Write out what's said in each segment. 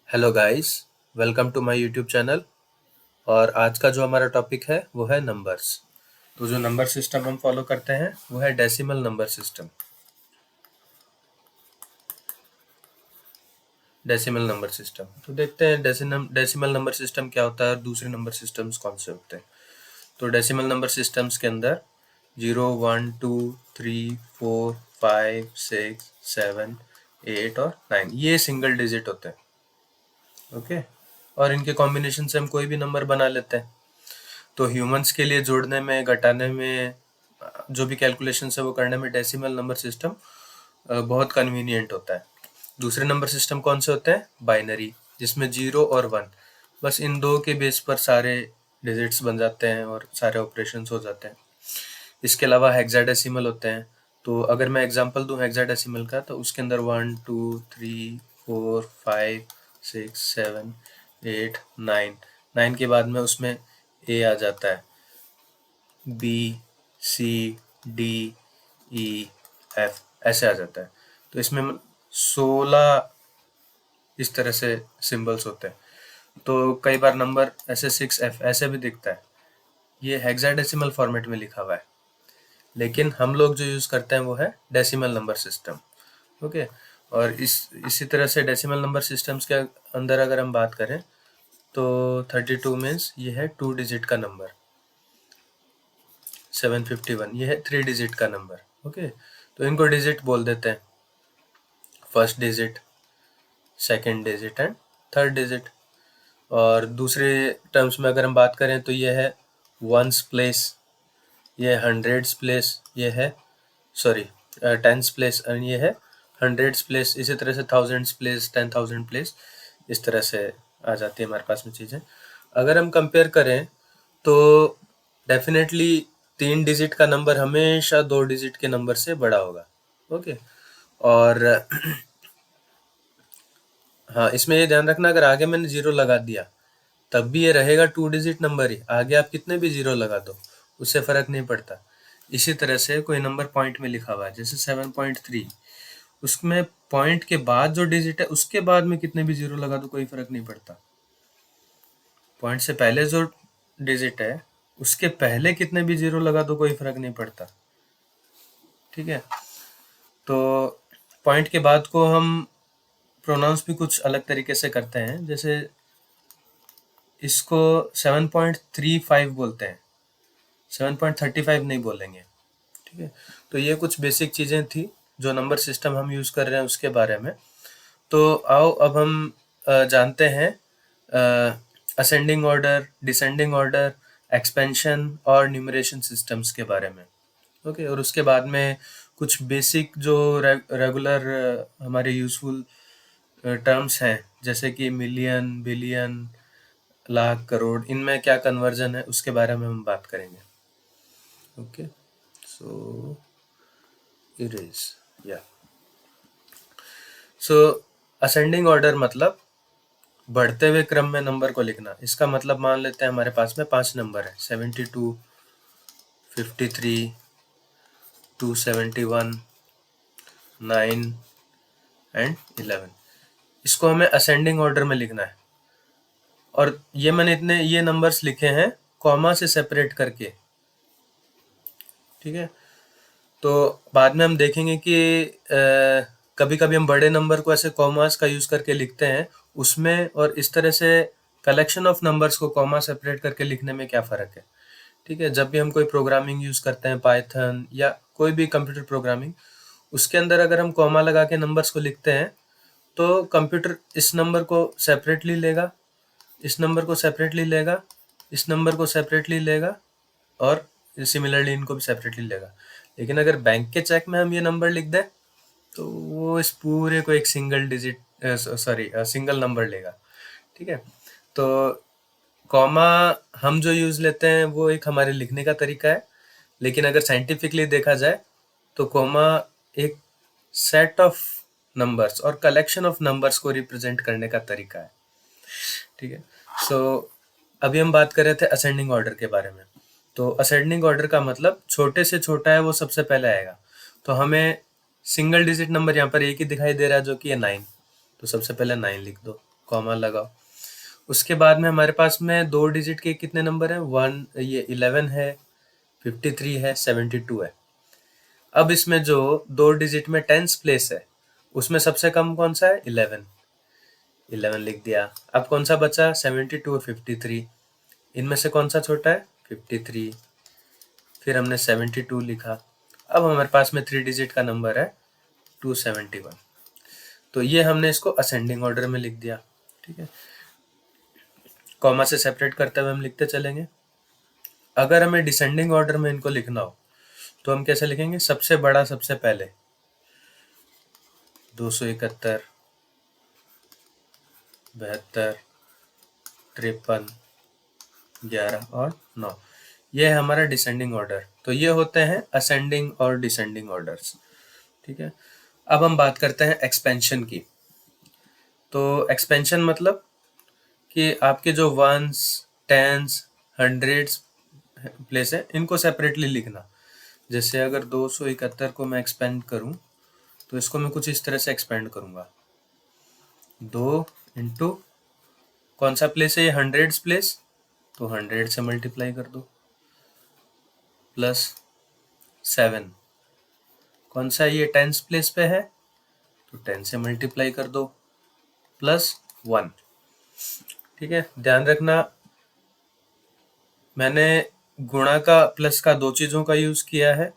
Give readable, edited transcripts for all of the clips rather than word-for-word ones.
Hello guys, welcome to my YouTube channel. और आज का जो हमारा टॉपिक है वो है नंबर्स। तो जो नंबर सिस्टम हम फॉलो करते हैं वो है decimal number system. Decimal number system तो देखते हैं डेसिमल नंबर सिस्टम क्या होता है और दूसरे नंबर सिस्टम्स कौन से होते हैं। तो डेसिमल नंबर सिस्टम्स के अंदर 0, 1, 2, 3, 4, 5, 6, 7, 8 और 9 ये सिंगल डिजिट होते हैं। ओके। और इनके कॉम्बिनेशन से हम कोई भी नंबर बना लेते हैं। तो ह्यूमंस के लिए जोड़ने में, घटाने में, जो भी कैलकुलेशन है वो करने में डेसिमल नंबर सिस्टम बहुत कन्वीनियंट होता है। दूसरे नंबर सिस्टम कौन से होते हैं? बाइनरी, जिसमें 0 और 1, बस इन दो के बेस पर सारे डिजिट्स बन जाते हैं और सारे ऑपरेशंस हो जाते हैं। इसके अलावा हेक्साडेसिमल होते हैं। तो अगर मैं एग्जांपल दूं हेक्साडेसिमल का, तो उसके अंदर 1, 2, 3, 4, 5, 6, 7, 8, 9, 9 के बाद में उसमें ए आ जाता है, B, C, D, E, F ऐसे आ जाता है। तो इसमें 16 इस तरह से सिंबल्स होते हैं। तो कई बार नंबर ऐसे 6F ऐसे भी दिखता है। ये हेक्साडेसिमल फॉर्मेट में लिखा हुआ है, लेकिन हम लोग जो यूज़ करते हैं वो है डेसिमल नंबर सिस्टम। ओके। और इसी तरह से डेसिमल नंबर सिस्टम्स के अंदर अगर हम बात करें तो 32 मीन्स ये है 2 डिजिट का नंबर। 751 ये है 3 डिजिट का नंबर। ओके। तो इनको डिजिट बोल देते हैं, first digit, second digit and third digit. और दूसरे टर्म्स में अगर हम बात करें तो ये है वंस प्लेस, ये हंड्रेड्स प्लेस, ये है सॉरी टेंस प्लेस, और ये है हंड्रेड्स प्लेस। इसी तरह से थाउजेंड्स प्लेस, 10,000 प्लेस, इस तरह से आ जाती है हमारे पास में चीज़ें। अगर हम कंपेयर करें तो डेफिनेटली 3 डिजिट का नंबर हमेशा 2 डिजिट के नंबर से बड़ा होगा। ओके। और हाँ, इसमें ये ध्यान रखना, अगर आगे मैंने 0 लगा दिया तब भी ये रहेगा 2 डिजिट नंबर ही। आगे आप कितने भी 0 लगा दो उससे फर्क नहीं पड़ता। इसी तरह से कोई नंबर पॉइंट में लिखा हुआ है, जैसे 7.3, उसमें पॉइंट के बाद जो डिजिट है उसके बाद में कितने भी 0 लगा दो कोई फर्क नहीं पड़ता। पॉइंट से पहले जो डिजिट है उसके पहले कितने भी 0 लगा दो कोई फर्क नहीं पड़ता। ठीक है। तो पॉइंट के बाद को हम प्रोनाउंस भी कुछ अलग तरीके से करते हैं, जैसे इसको 7.35 बोलते हैं, 7.35 नहीं बोलेंगे। ठीक है। तो ये कुछ बेसिक चीज़ें थी जो नंबर सिस्टम हम यूज़ कर रहे हैं उसके बारे में। तो आओ अब हम जानते हैं ascending order, descending order, expansion और न्यूमरेशन सिस्टम्स के बारे में। ओके। और उसके बाद में कुछ बेसिक जो रेगुलर हमारे यूज़फुल टर्म्स हैं, जैसे कि मिलियन, बिलियन, लाख, करोड़, इनमें क्या कन्वर्जन है उसके बारे में हम बात करेंगे। ओके। सो इरेज या सो असेंडिंग ऑर्डर मतलब बढ़ते हुए क्रम में नंबर को लिखना। इसका मतलब मान लेते हैं हमारे पास में 5 नंबर है, 72, 53, 271, 9 एंड 11। इसको हमें असेंडिंग ऑर्डर में लिखना है। और ये मैंने ये नंबर्स लिखे हैं कॉमा से सेपरेट करके। ठीक है। तो बाद में हम देखेंगे कि कभी कभी हम बड़े नंबर को ऐसे कॉमास का यूज़ करके लिखते हैं उसमें, और इस तरह से कलेक्शन ऑफ नंबर्स को कॉमा सेपरेट करके लिखने में क्या फ़र्क है। ठीक है। जब भी हम कोई प्रोग्रामिंग यूज़ करते हैं, पाइथन या कोई भी कंप्यूटर प्रोग्रामिंग, उसके अंदर अगर हम कॉमा लगा के नंबर्स को लिखते हैं तो कंप्यूटर इस नंबर को सेपरेटली लेगा, इस नंबर को सेपरेटली लेगा, इस नंबर को सेपरेटली लेगा, और सिमिलरली इनको भी सेपरेटली लेगा। लेकिन अगर बैंक के चेक में हम ये नंबर लिख दें तो वो इस पूरे को एक सिंगल नंबर लेगा। ठीक है। तो कॉमा हम जो यूज़ लेते हैं वो एक हमारे लिखने का तरीका है, लेकिन अगर साइंटिफिकली देखा जाए तो कॉमा एक सेट ऑफ नंबर्स और कलेक्शन ऑफ नंबर्स को रिप्रेजेंट करने का तरीका है। ठीक है। सो अभी हम बात कर रहे थे असेंडिंग ऑर्डर के बारे में। तो असेंडिंग ऑर्डर का मतलब छोटे से छोटा है वो सबसे पहले आएगा। तो हमें सिंगल डिजिट नंबर यहाँ पर एक ही दिखाई दे रहा है जो कि है 9, तो सबसे पहले 9 लिख दो। कॉमा लगाओ। उसके बाद में हमारे पास में 2 डिजिट के कितने नंबर हैं? 11 है, 53 है, 72 है। अब इसमें जो 2 डिजिट में टेंस प्लेस है उसमें सबसे कम कौन सा है? 11 लिख दिया। अब कौन सा बचा? 72 और 53। इनमें से कौन सा छोटा है? 53। फिर हमने 72 लिखा। अब हमारे पास में 3 डिजिट का नंबर है 271। तो ये हमने इसको असेंडिंग ऑर्डर में लिख दिया। ठीक है, कॉमा से सेपरेट करते हुए हम लिखते चलेंगे। अगर हमें डिसेंडिंग ऑर्डर में इनको लिखना हो तो हम कैसे लिखेंगे? सबसे बड़ा सबसे पहले 271, 72, 53, 11 और 9। ये है हमारा डिसेंडिंग ऑर्डर। तो ये होते हैं असेंडिंग और डिसेंडिंग ऑर्डर्स। ठीक है, अब हम बात करते हैं एक्सपेंशन की। तो एक्सपेंशन मतलब कि आपके जो वंस, टेंस, हंड्रेड्स प्लेस है इनको सेपरेटली लिखना। जैसे अगर 271 को मैं एक्सपेंड करूं तो इसको मैं कुछ इस तरह से एक्सपेंड करूंगा। 2 इंटू कौन सा प्लेस है ये? हंड्रेड्स प्लेस, तो 100 से मल्टीप्लाई कर दो, प्लस 7 कौन सा ये? टेंस प्लेस पे है, तो 10 से मल्टीप्लाई कर दो, प्लस 1। ठीक है, ध्यान रखना मैंने गुणा का प्लस का 2 चीज़ों का यूज़ किया है।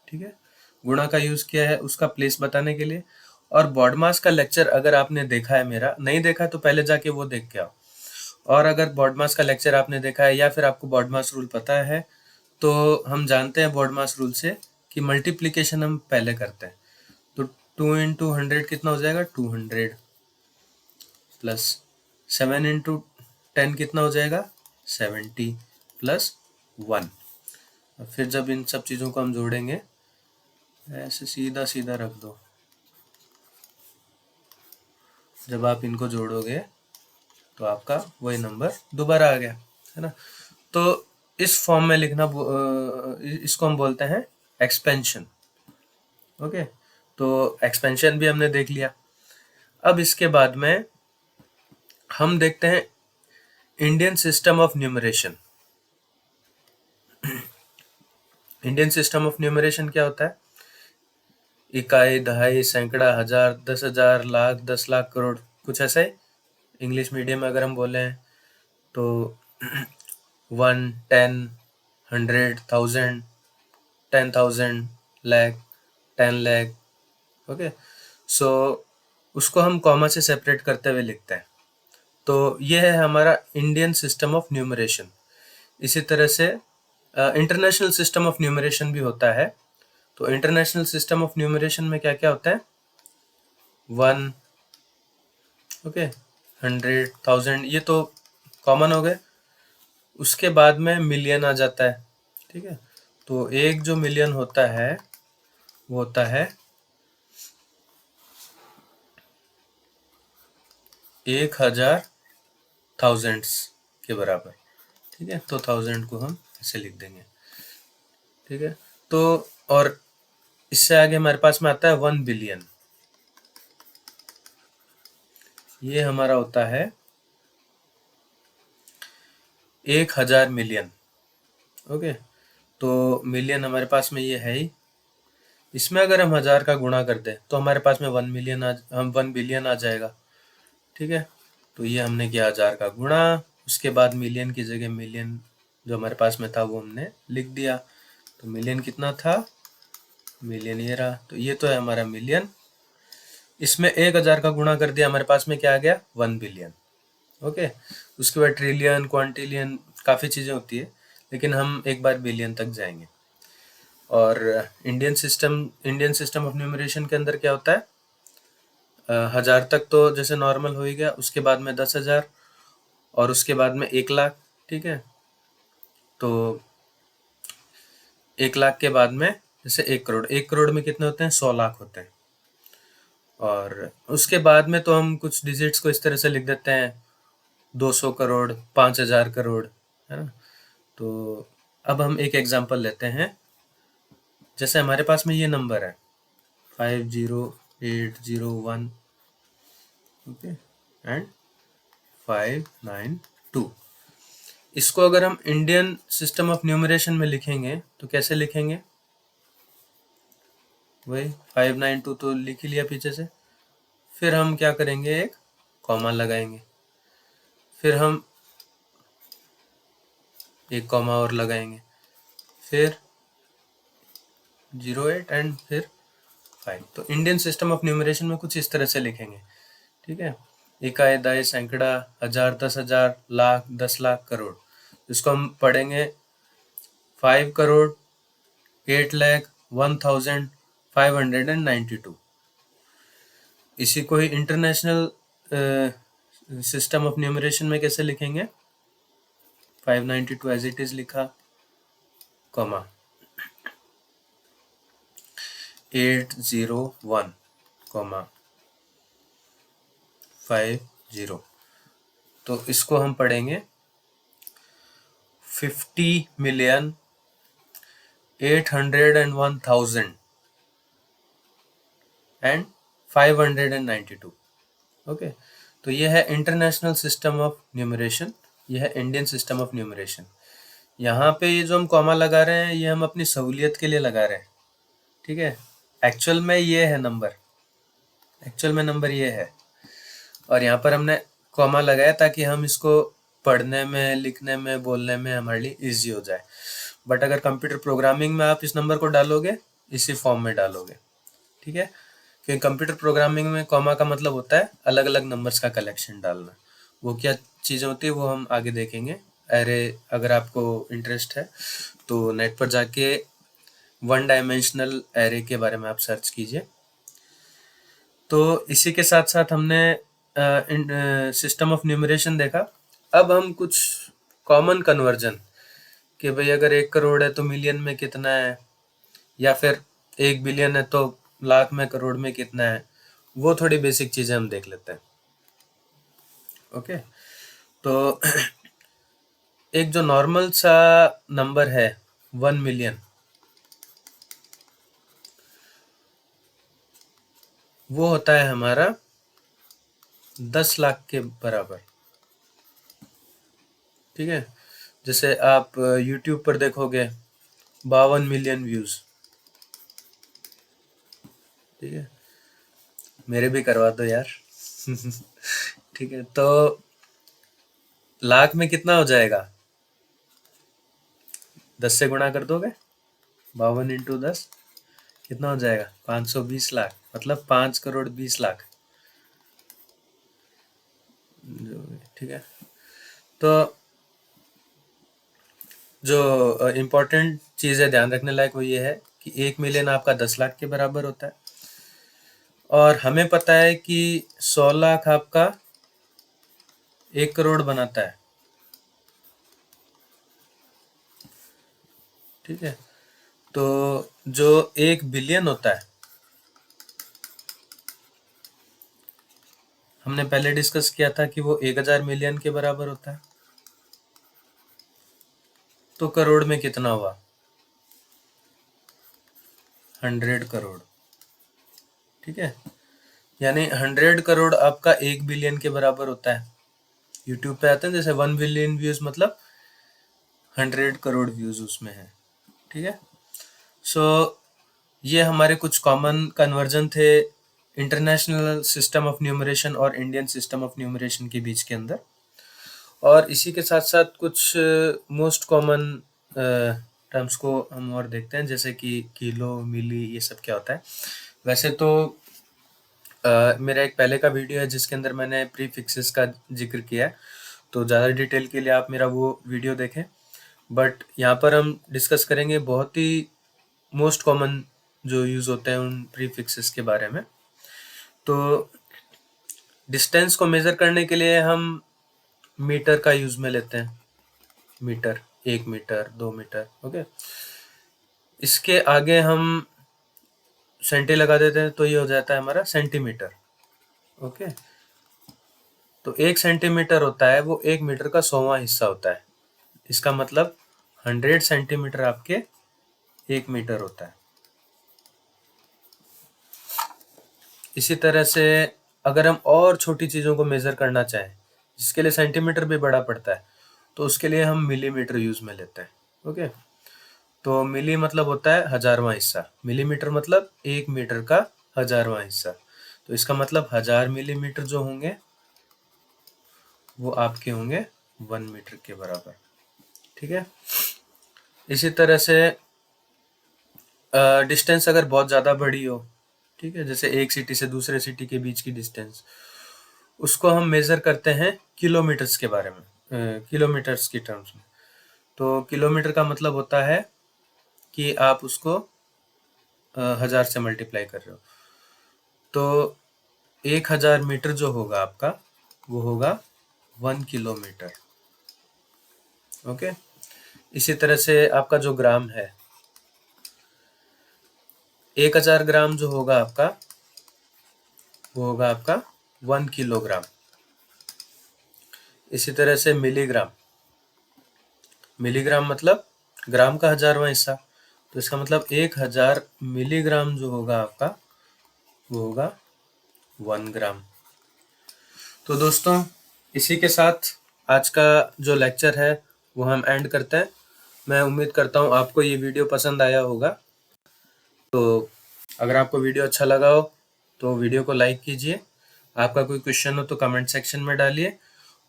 ठीक है, गुणा का यूज़ किया है उसका प्लेस बताने के लिए। और बॉडमास का लेक्चर अगर आपने देखा है, मेरा नहीं देखा तो पहले जाके वो देख के आओ। और अगर बॉडमास का लेक्चर आपने देखा है या फिर आपको बॉडमास रूल पता है तो हम जानते हैं बॉडमास रूल से कि मल्टीप्लिकेशन हम पहले करते हैं। तो 2 इंटू 100 कितना हो जाएगा? 200, प्लस 7 इंटू 10 कितना हो जाएगा? 70, प्लस 1। फिर जब इन सब चीज़ों को हम जोड़ेंगे, ऐसे सीधा सीधा रख दो, जब आप इनको जोड़ोगे तो आपका वही नंबर दोबारा आ गया, है ना। तो इस फॉर्म में लिखना, इसको हम बोलते हैं एक्सपेंशन। ओके, तो एक्सपेंशन भी हमने देख लिया। अब इसके बाद में हम देखते हैं Indian system of numeration. Indian system of numeration क्या होता है? इकाई, दहाई, सैकड़ा, हजार, 10,000, लाख, 10 लाख, करोड़, कुछ ऐसा ही। इंग्लिश मीडियम में अगर हम बोले हैं तो 1, 10, 100, 1000, 10,000, लाख, 10 लाख। ओके, सो उसको हम कॉमा से सेपरेट करते हुए लिखते हैं। तो ये है हमारा इंडियन सिस्टम ऑफ न्यूमरेशन। इसी तरह से इंटरनेशनल सिस्टम ऑफ न्यूमरेशन भी होता है। तो इंटरनेशनल सिस्टम ऑफ न्यूमरेशन में क्या क्या होता है? 1, ओके, 100, 1000, ये तो कॉमन हो गए। उसके बाद में मिलियन आ जाता है। ठीक है, तो एक जो मिलियन होता है वो होता है 1000 थाउजेंड्स के बराबर। ठीक है, तो 1000 को हम ऐसे लिख देंगे। ठीक है, तो और इससे आगे हमारे पास में आता है 1 बिलियन। ये हमारा होता है 1000 मिलियन। ओके, तो मिलियन हमारे पास में ये है ही। इसमें अगर हम 1000 का गुणा कर दें तो हमारे पास में 1 बिलियन आ जाएगा। ठीक है, तो ये हमने किया 1000 का गुणा, उसके बाद मिलियन की जगह मिलियन जो हमारे पास में था वो हमने लिख दिया। तो मिलियन कितना था? मिलियन ये रहा। तो ये तो है हमारा मिलियन। इसमें 1000 का गुणा कर दिया, हमारे पास में क्या आ गया? 1 बिलियन। ओके, उसके बाद ट्रिलियन, क्वांटिलियन, काफ़ी चीज़ें होती है, लेकिन हम एक बार बिलियन तक जाएंगे। और इंडियन सिस्टम ऑफ न्यूमरेशन के अंदर क्या होता है? 1000 तक तो जैसे नॉर्मल हो ही गया, उसके बाद में 10,000 और उसके बाद में 1 लाख। ठीक है, तो 1 लाख के बाद में जैसे 1 करोड़। 1 करोड़ में कितने होते हैं? 100 लाख होते हैं। और उसके बाद में तो हम कुछ डिजिट्स को इस तरह से लिख देते हैं, 200 करोड़, 5,000 करोड़, है ना। तो अब हम एक एग्जांपल लेते हैं। जैसे हमारे पास में ये नंबर है 50801, ओके, एंड 592। इसको अगर हम इंडियन सिस्टम ऑफ न्यूमरेशन में लिखेंगे तो कैसे लिखेंगे? वही 592 तो लिख ही लिया पीछे से। फिर हम क्या करेंगे, एक कॉमा लगाएंगे, फिर हम एक कॉमा और लगाएंगे, फिर 08 एंड फिर 5। तो इंडियन सिस्टम ऑफ न्यूमरेशन में कुछ इस तरह से लिखेंगे, ठीक है। इकाई, दहाई, सैकड़ा, हजार, 10,000, लाख, 10 लाख, करोड़। इसको हम पढ़ेंगे 5 करोड़ 8 लाख 1,592। इसी को ही इंटरनेशनल सिस्टम ऑफ न्यूमरेशन में कैसे लिखेंगे? 592 एज इट इज लिखा, कॉमा 801, कॉमा 50। तो इसको हम पढ़ेंगे 50,801,592। ओके, तो ये है इंटरनेशनल सिस्टम ऑफ न्यूमरेशन, ये है इंडियन सिस्टम ऑफ न्यूमरेशन। यहाँ पे ये जो हम कॉमा लगा रहे हैं, ये हम अपनी सहूलियत के लिए लगा रहे हैं, ठीक है। एक्चुअल में ये है नंबर, एक्चुअल में नंबर ये है, और यहाँ पर हमने कॉमा लगाया ताकि हम इसको पढ़ने में, लिखने में, बोलने में हमारे लिए इजी हो जाए। बट अगर कंप्यूटर प्रोग्रामिंग में आप इस नंबर को डालोगे, इसी फॉर्म में डालोगे, ठीक है। क्योंकि कंप्यूटर प्रोग्रामिंग में कॉमा का मतलब होता है अलग अलग नंबर्स का कलेक्शन डालना। वो क्या चीज़ें होती है वो हम आगे देखेंगे। एरे, अगर आपको इंटरेस्ट है तो नेट पर जाके 1 डायमेंशनल एरे के बारे में आप सर्च कीजिए। तो इसी के साथ साथ हमने सिस्टम ऑफ न्यूमरेशन देखा। अब हम कुछ कॉमन कन्वर्जन, कि भाई अगर 1 करोड़ है तो मिलियन में कितना है, या फिर 1 बिलियन है तो लाख में, करोड़ में कितना है, वो थोड़ी बेसिक चीज़ें हम देख लेते हैं। ओके, तो एक जो नॉर्मल सा नंबर है 1 मिलियन, वो होता है हमारा 10 लाख के बराबर, ठीक है। जैसे आप YouTube पर देखोगे 52 मिलियन व्यूज, ठीक है, मेरे भी करवा दो यार ठीक है, तो लाख में कितना हो जाएगा? 10 से गुणा कर दोगे, 52 इंटू 10 कितना हो जाएगा? 520 लाख, मतलब 5 करोड़ 20 लाख, ठीक है। तो जो इम्पोर्टेंट चीज़ है ध्यान रखने लायक वो ये है कि 1 मिलियन आपका 10 लाख के बराबर होता है, और हमें पता है कि 100 लाख आपका 1 करोड़ बनाता है, ठीक है। तो जो 1 बिलियन होता है, हमने पहले डिस्कस किया था कि वो 1000 मिलियन के बराबर होता है। तो करोड़ में कितना हुआ? 100 करोड़, ठीक है। यानी 100 करोड़ आपका 1 बिलियन के बराबर होता है। यूट्यूब पे आते हैं जैसे 1 बिलियन व्यूज, मतलब 100 करोड़ व्यूज उसमें है, ठीक है। सो ये हमारे कुछ कॉमन कन्वर्जन थे इंटरनेशनल सिस्टम ऑफ न्यूमरेशन और इंडियन सिस्टम ऑफ न्यूमरेशन के बीच के अंदर। और इसी के साथ साथ कुछ मोस्ट कॉमन टर्म्स को हम और देखते हैं, जैसे कि किलो, मिली, ये सब क्या होता है। वैसे तो मेरा एक पहले का वीडियो है जिसके अंदर मैंने प्रीफिक्सेस का जिक्र किया है, तो ज़्यादा डिटेल के लिए आप मेरा वो वीडियो देखें। बट यहाँ पर हम डिस्कस करेंगे बहुत ही मोस्ट कॉमन जो यूज़ होते हैं उन प्रीफिक्सेस के बारे में। तो डिस्टेंस को मेज़र करने के लिए हम मीटर का यूज़ में लेते हैं, मीटर, 1 मीटर, 2 मीटर, ओके। इसके आगे हम सेंटी लगा देते हैं तो ये हो जाता है हमारा सेंटीमीटर, ओके। तो 1 सेंटीमीटर होता है वो 1 मीटर का 100वां हिस्सा होता है। इसका मतलब 100 सेंटीमीटर आपके 1 मीटर होता है। इसी तरह से अगर हम और छोटी चीज़ों को मेज़र करना चाहें, जिसके लिए सेंटीमीटर भी बड़ा पड़ता है, तो उसके लिए हम मिलीमीटर यूज में लेते हैं। ओके, तो मिली मतलब होता है 1000वां हिस्सा, मिलीमीटर मतलब 1 मीटर का 1000वां हिस्सा। तो इसका मतलब 1000 मिलीमीटर जो होंगे वो आपके होंगे 1 मीटर के बराबर। ठीक है, इसी तरह से डिस्टेंस अगर बहुत ज़्यादा बड़ी हो, ठीक है, जैसे एक सिटी से दूसरे सिटी के बीच की डिस्टेंस, उसको हम मेज़र करते हैं किलोमीटर्स के बारे में, किलोमीटर्स की टर्म्स में। तो किलोमीटर का मतलब होता है कि आप उसको 1000 से मल्टीप्लाई कर रहे हो। तो 1000 मीटर जो होगा आपका, वो होगा 1 किलोमीटर। ओके, इसी तरह से आपका जो ग्राम है, 1000 ग्राम जो होगा आपका, वो होगा आपका 1 किलोग्राम। इसी तरह से मिलीग्राम, मिलीग्राम मतलब ग्राम का 1000वां हिस्सा, तो इसका मतलब 1000 मिलीग्राम जो होगा आपका, वो होगा 1 ग्राम। तो दोस्तों, इसी के साथ आज का जो लेक्चर है वो हम एंड करते हैं। मैं उम्मीद करता हूँ आपको ये वीडियो पसंद आया होगा। तो अगर आपको वीडियो अच्छा लगा हो तो वीडियो को लाइक कीजिए, आपका कोई क्वेश्चन हो तो कमेंट सेक्शन में डालिए,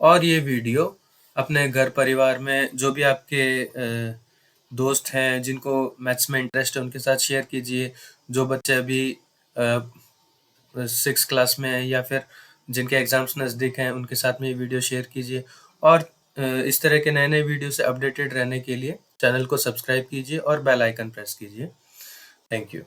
और ये वीडियो अपने घर परिवार में जो भी आपके दोस्त हैं जिनको मैथ्स में इंटरेस्ट है उनके साथ शेयर कीजिए। जो बच्चे अभी 6 क्लास में हैं या फिर जिनके एग्ज़ाम्स नज़दीक हैं, उनके साथ में ये वीडियो शेयर कीजिए। और इस तरह के नए-नए वीडियो से अपडेटेड रहने के लिए चैनल को सब्सक्राइब कीजिए और बेल आइकन प्रेस कीजिए। Thank you.